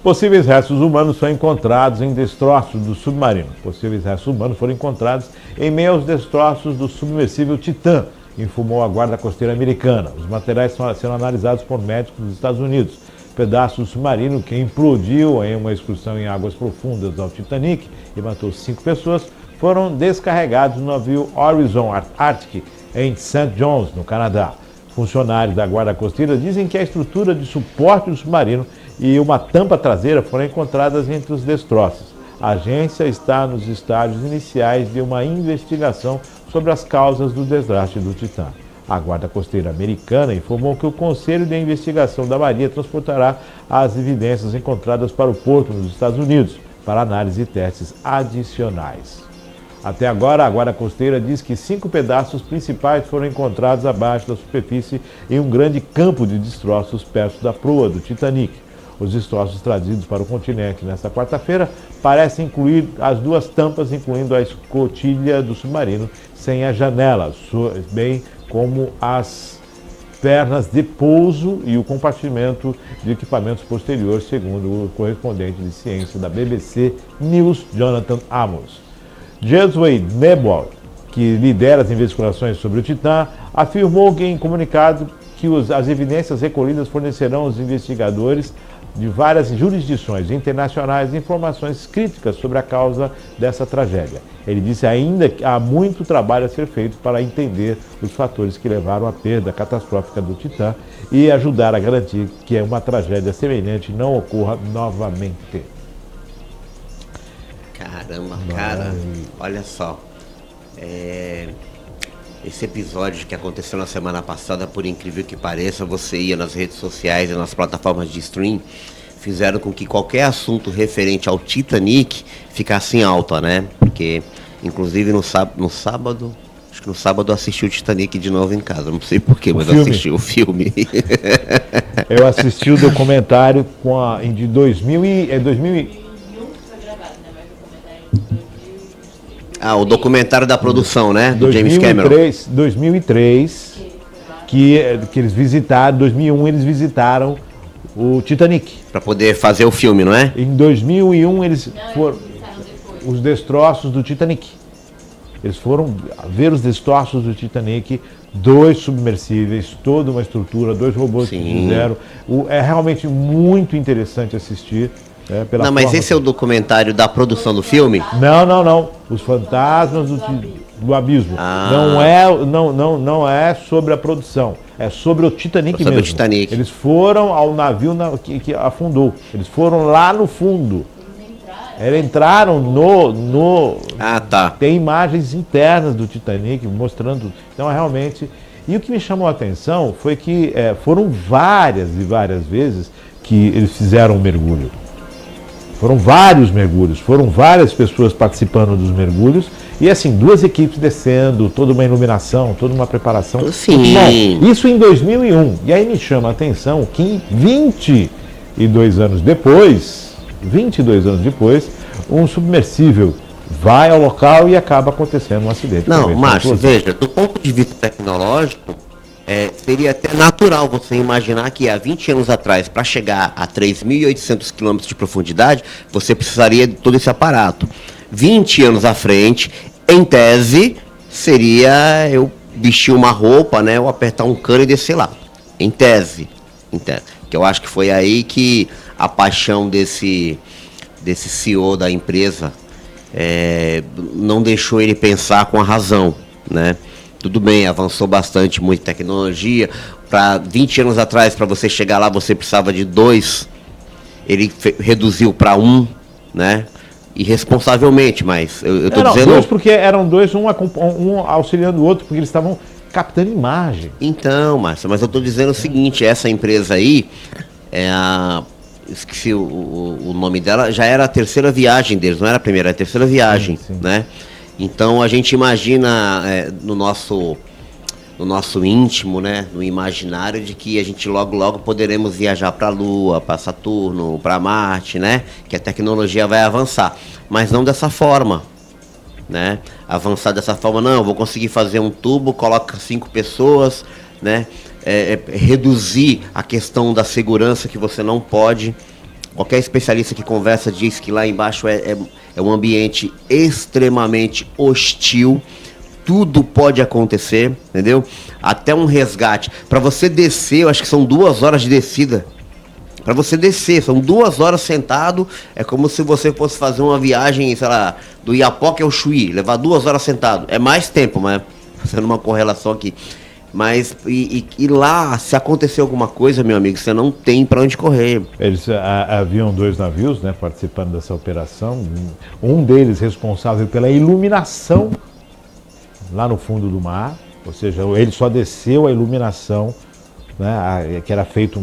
Possíveis restos humanos foram encontrados em destroços do submarino. Possíveis restos humanos foram encontrados em meio aos destroços do submersível Titã, informou a Guarda Costeira Americana. Os materiais serão analisados por médicos dos Estados Unidos. Pedaço do submarino que implodiu em uma excursão em águas profundas ao Titanic e matou 5 pessoas foram descarregados no navio Horizon Arctic em St. John's, no Canadá. Funcionários da Guarda Costeira dizem que a estrutura de suporte do submarino e uma tampa traseira foram encontradas entre os destroços. A agência está nos estágios iniciais de uma investigação sobre as causas do desastre do Titã. A Guarda Costeira Americana informou que o Conselho de Investigação da Marinha transportará as evidências encontradas para o porto nos Estados Unidos para análise e testes adicionais. Até agora, a Guarda Costeira diz que 5 pedaços principais foram encontrados abaixo da superfície em um grande campo de destroços perto da proa do Titanic. Os destroços trazidos para o continente nesta quarta-feira parecem incluir as 2 tampas, incluindo a escotilha do submarino sem as janelas, bem como as pernas de pouso e o compartimento de equipamentos posteriores, segundo o correspondente de ciência da BBC News, Jonathan Amos. Jesway Nebwal, que lidera as investigações sobre o Titã, afirmou em comunicado que as evidências recolhidas fornecerão aos investigadores de várias jurisdições internacionais informações críticas sobre a causa dessa tragédia. Ele disse ainda que há muito trabalho a ser feito para entender os fatores que levaram à perda catastrófica do Titã e ajudar a garantir que uma tragédia semelhante não ocorra novamente. Caramba, cara, olha só, esse episódio que aconteceu na semana passada, por incrível que pareça, você ia nas redes sociais e nas plataformas de stream, fizeram com que qualquer assunto referente ao Titanic ficasse em alta, né? Porque, inclusive, no sábado, acho que no sábado eu assisti o Titanic de novo em casa, não sei porquê, mas eu assisti o filme. Eu assisti o documentário de 2000 e... o documentário da produção, né? Do James Cameron. 2003, que eles visitaram, 2001 eles visitaram o Titanic. Para poder fazer o filme, não é? Em 2001 eles foram os destroços do Titanic. Eles foram ver os destroços do Titanic, 2 submersíveis, toda uma estrutura, 2 robôs que fizeram. É realmente muito interessante assistir. Não, mas esse é o documentário da produção do filme? Não. Os Fantasmas do Abismo. Não é sobre a produção. É sobre o Titanic mesmo. O Titanic. Eles foram ao navio que afundou. Eles foram lá no fundo. Eles entraram no... tá. Tem imagens internas do Titanic mostrando... Então, realmente... E o que me chamou a atenção foi que foram várias e várias vezes que eles fizeram um mergulho. Foram vários mergulhos, foram várias pessoas participando dos mergulhos e assim, 2 equipes descendo, toda uma iluminação, toda uma preparação. Sim. Bom, isso em 2001. E aí me chama a atenção que 22 anos depois, um submersível vai ao local e acaba acontecendo um acidente. Não, Márcio, veja, do ponto de vista tecnológico, seria até natural você imaginar que há 20 anos atrás, para chegar a 3.800 quilômetros de profundidade, você precisaria de todo esse aparato. 20 anos à frente, em tese, seria eu vestir uma roupa, né, ou apertar um cano e descer lá. Em tese. Que eu acho que foi aí que a paixão desse CEO da empresa não deixou ele pensar com a razão, né? Tudo bem, avançou bastante, muita tecnologia. Para 20 anos atrás, para você chegar lá, você precisava de 2. Ele reduziu para 1, né? Irresponsavelmente, mas eu estou dizendo... 2 porque eram 2, um auxiliando o outro, porque eles estavam captando imagem. Então, Márcio, mas eu estou dizendo o seguinte, essa empresa aí, esqueci o nome dela, já era a 3ª viagem deles, não era a primeira, era a 3ª viagem, sim. Né? Então a gente imagina no nosso íntimo, né, no imaginário, de que a gente logo poderemos viajar para a Lua, para Saturno, para Marte, né, que a tecnologia vai avançar, mas não dessa forma, né, avançar dessa forma, não, vou conseguir fazer um tubo, coloca 5 pessoas, né, reduzir a questão da segurança, que você não pode Qualquer especialista que conversa diz que lá embaixo é um ambiente extremamente hostil. Tudo pode acontecer, entendeu? Até um resgate. Para você descer, eu acho que são 2 horas de descida. Para você descer, são 2 horas sentado, é como se você fosse fazer uma viagem, sei lá, do Iapoque ao Chuí, levar 2 horas sentado. É mais tempo, mas fazendo uma correlação aqui. Mas, e lá, se acontecer alguma coisa, meu amigo, você não tem para onde correr. Eles haviam 2 navios, né, participando dessa operação. Um deles responsável pela iluminação lá no fundo do mar, ou seja, ele só desceu a iluminação, né, que era feito,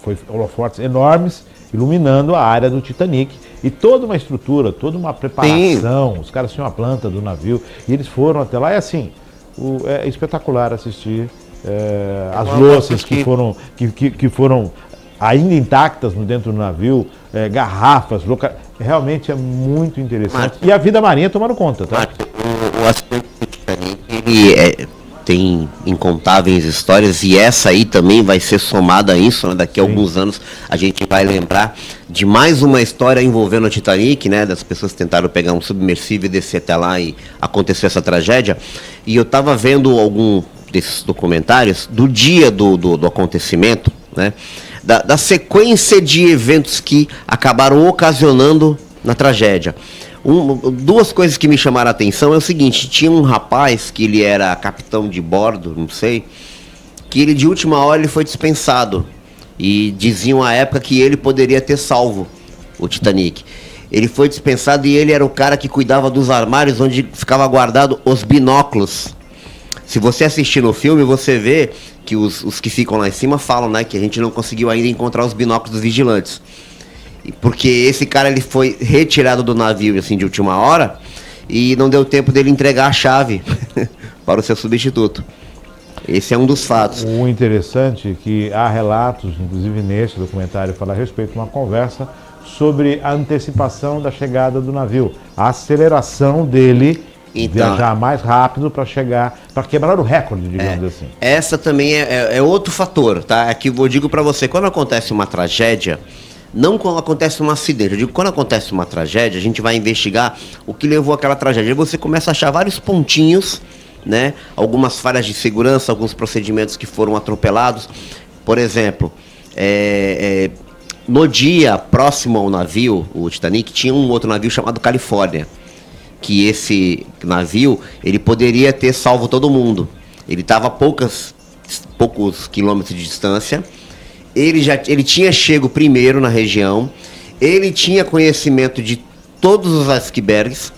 foi holofotes enormes, iluminando a área do Titanic, e toda uma estrutura, toda uma preparação. Sim. Os caras tinham a planta do navio, e eles foram até lá, e assim, é espetacular assistir as louças que foram ainda intactas dentro do navio, garrafas, realmente é muito interessante. Marcos, e a vida marinha tomando conta, tá? Marcos, o acidente do Titanic, ele tem incontáveis histórias, e essa aí também vai ser somada a isso, né? Daqui a alguns anos a gente vai lembrar de mais uma história envolvendo o Titanic, né? Das pessoas que tentaram pegar um submersível e descer até lá e aconteceu essa tragédia. E eu estava vendo algum desses documentários do dia do acontecimento, né? Da sequência de eventos que acabaram ocasionando na tragédia. 2 coisas que me chamaram a atenção é o seguinte: tinha um rapaz que ele era capitão de bordo, não sei, que ele de última hora ele foi dispensado, e diziam à época que ele poderia ter salvo o Titanic. Ele foi dispensado e ele era o cara que cuidava dos armários onde ficava guardado os binóculos. Se você assistir no filme, você vê que os que ficam lá em cima falam, né, que a gente não conseguiu ainda encontrar os binóculos dos vigilantes. Porque esse cara ele foi retirado do navio assim, de última hora, e não deu tempo dele entregar a chave para o seu substituto. Esse é um dos fatos. O interessante é que há relatos, inclusive nesse documentário, fala a respeito de uma conversa sobre a antecipação da chegada do navio, a aceleração dele, viajar mais rápido para chegar, para quebrar o recorde, digamos assim. Essa também é outro fator, tá? É que eu digo para você, quando acontece uma tragédia, não quando acontece um acidente, eu digo, quando acontece uma tragédia, a gente vai investigar o que levou àquela tragédia. Aí você começa a achar vários pontinhos, né? Algumas falhas de segurança, alguns procedimentos que foram atropelados. Por exemplo, no dia próximo ao navio, o Titanic, tinha um outro navio chamado Califórnia, que esse navio, ele poderia ter salvo todo mundo. Ele estava a poucos quilômetros de distância. Ele tinha chego primeiro na região, ele tinha conhecimento de todos os icebergs,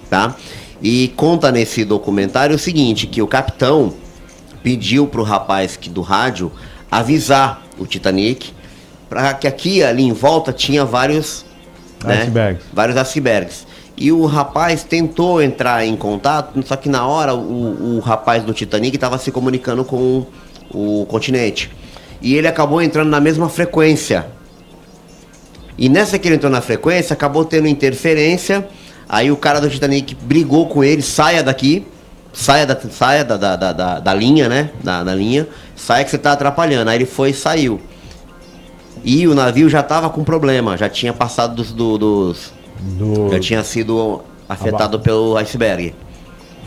tá? E conta nesse documentário o seguinte, que o capitão pediu para o rapaz do rádio avisar o Titanic, para que aqui ali em volta tinha vários icebergs. E o rapaz tentou entrar em contato, só que na hora o rapaz do Titanic estava se comunicando com o continente. E ele acabou entrando na mesma frequência. E nessa que ele entrou na frequência, acabou tendo interferência. Aí o cara do Titanic brigou com ele: saia daqui, saia da linha, né? Da linha, saia que você está atrapalhando. Aí ele foi e saiu. E o navio já estava com problema, já tinha passado já tinha sido afetado pelo iceberg.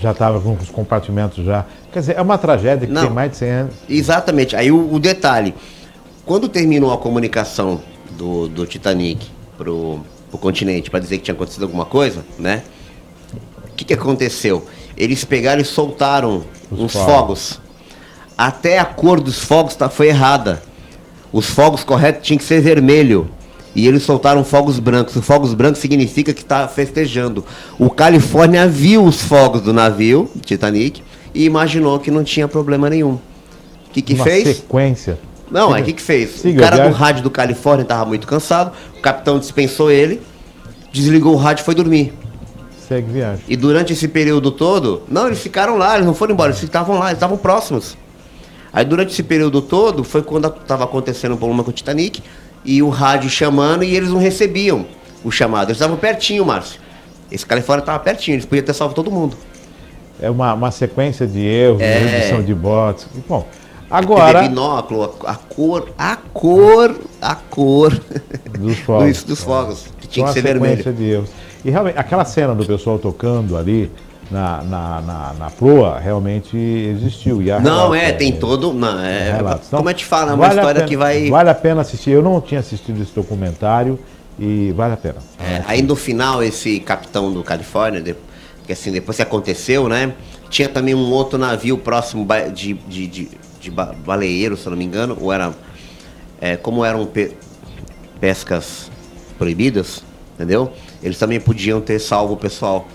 Já estava com os compartimentos já. Quer dizer, é uma tragédia que tem mais de 100 anos. Exatamente. Aí o detalhe, quando terminou a comunicação do Titanic pro continente, para dizer que tinha acontecido alguma coisa, né? O que aconteceu? Eles pegaram e soltaram uns fogos. Até a cor dos fogos foi errada. Os fogos corretos tinham que ser vermelho. E eles soltaram fogos brancos. Os fogos brancos significa que está festejando. O Califórnia viu os fogos do navio Titanic e imaginou que não tinha problema nenhum. O que fez? Uma sequência. Não, aí o que fez? O cara do rádio do Califórnia estava muito cansado, o capitão dispensou ele, desligou o rádio e foi dormir. Segue viagem. E durante esse período todo, eles ficaram lá, eles não foram embora, eles estavam lá, eles estavam próximos. Aí durante esse período todo, foi quando estava acontecendo um problema com o Titanic, e o rádio chamando, e eles não recebiam o chamado. Eles estavam pertinho, Márcio. Esse Califórnia estava pertinho, eles podiam ter salvo todo mundo. É uma sequência de erros, de redução de bots. Bom, agora... binóculo, a cor... Dos fogos. Dos fogos, que tinha Uma que ser sequência vermelho. de erros. E realmente, aquela cena do pessoal tocando ali na proa realmente existiu. E há Não, relatos, tem todo. Não, relatos. Então, como eu te falo, é uma história que vai. Vale a pena assistir. Eu não tinha assistido esse documentário e vale a pena. Aí no final, esse capitão do Califórnia, que assim, depois que aconteceu, né? Tinha também um outro navio próximo de baleeiro, se eu não me engano, ou era. Como eram pescas proibidas, entendeu? Eles também podiam ter salvo o pessoal.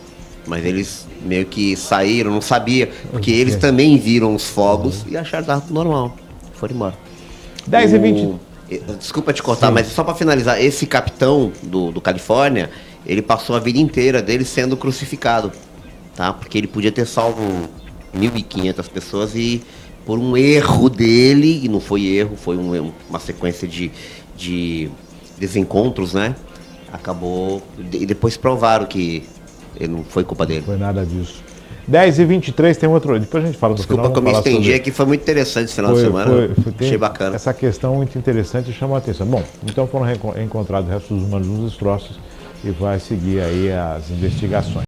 Mas eles meio que saíram, não sabia, porque eles também viram os fogos e acharam que estava tudo normal. Foram embora. 10h20. Desculpa te cortar, Sim. mas só para finalizar, esse capitão do Califórnia, ele passou a vida inteira dele sendo crucificado, tá? Porque ele podia ter salvo 1.500 pessoas e por um erro dele, e não foi erro, foi uma sequência de desencontros, né? Acabou, e depois provaram que não foi culpa dele. Não foi nada disso. 10h23 tem outro. Depois a gente fala no Desculpa final. que eu me vamos falar estendi sobre- aqui, foi muito interessante esse final de semana. Achei bacana. Essa questão muito interessante e chamou a atenção. Bom, então foram encontrados restos humanos nos destroços e vai seguir aí as investigações.